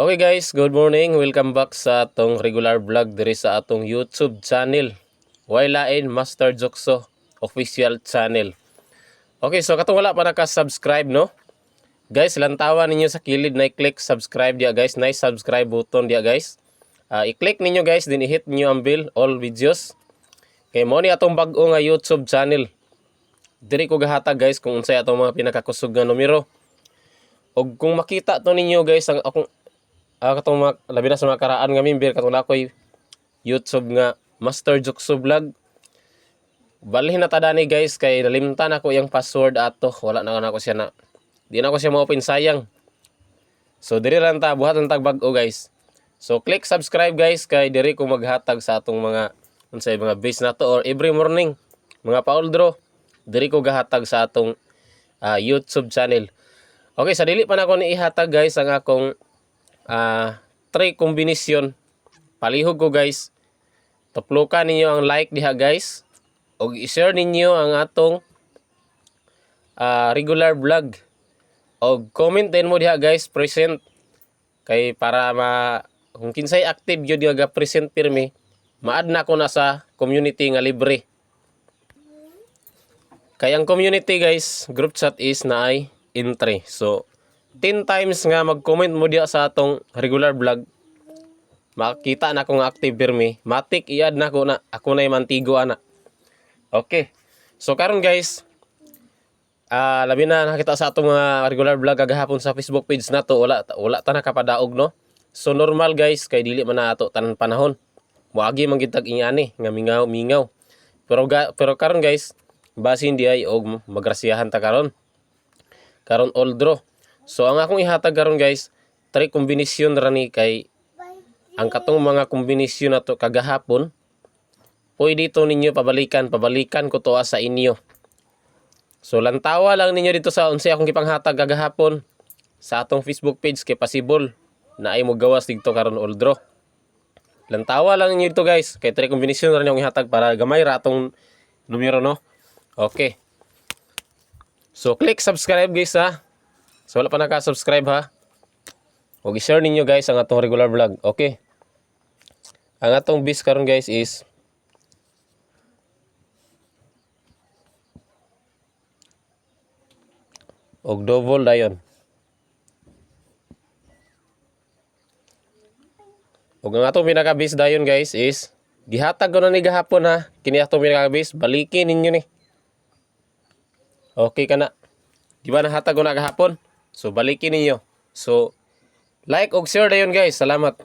Okay guys, good morning. Welcome back sa atong regular vlog diri sa atong YouTube channel. Waylain Master Jokso official channel. Okay, so katong wala pa naka-subscribe no? Guys, lantawan ninyo sa kilid na i-click subscribe dia guys, na subscribe button dia guys. I-click ninyo guys, din i-hit niyo ang bell all videos. Kay mo ni atong bag-o nga YouTube channel. Diri ko gahatag guys kung unsay atong mga pinakakusog nga numero. Og kung makita to ninyo guys ang akong katong mga labi na sa mga karaan nga member katong ako'y YouTube nga Master Jokso Vlog. Balhin na tadani guys kay nalimtan ako yung password ato. Wala na ako siya na. Di na ako siya ma-open sayang. So diri lang ta buhat ang tagbag-o guys. So click subscribe guys kay diri ko maghatag sa atong mga unsay mga base nato or every morning mga pauldro diri ko gahatag sa atong YouTube channel. Okay, sa dili pa na ako ni ihatag guys ang akong try kombinasyon. Palihog ko guys. Tuplukan ninyo ang like diha guys. O i-share ninyo ang atong regular vlog. O comment din mo diha guys, present. Kay para kung kinsay active yun yung present pirmi, ma-add na ko na sa community nga libre. Kaya ang community guys, group chat is na ay entry. So 10 times nga mag-comment mo diya sa atong regular vlog, makita na kung active pirmi, matik i-add na ko na ako na mantigo ana. Okay. So karon guys, labi na nakita sa atong mga regular vlog kagahapon sa Facebook page nato, wala ta nakapadaog no. So normal guys kay dili man na ato tanan panahon. Moagi man gid tag ingani nga mingaw. Pero karon guys, basin di ay og magrasiyahan ta karon. Karon all draw. So ang akong ihatag karon guys, try kombinasyon ra ni kay ang katong mga kombinasyon nato kagahapon. Pwede dito ninyo pabalikan ko to sa inyo. So lantawa lang ninyo dito sa unsay akong gipanghatag kagahapon sa atong Facebook page kay possible na ay mo gawas dito karon all draw. Lantawa lang ninyo dito guys, kay try kombinasyon ra ni akong ihatag para gamay ra atong numero no. Okay. So click subscribe guys ha. So wala pa naka-subscribe ha. O i-share ninyo guys ang atong regular vlog. Okay. Ang atong bis karon guys is og double dayon. Og ang atong pinaka-bis dayon guys is gihatag ko na ni gahapon ha. Kini atong pinaka-bis, balikin ninyo ni. Okay ka na. Di ba nahatag ko na gahapon? So balikin ninyo. So like og share dayon guys. Salamat.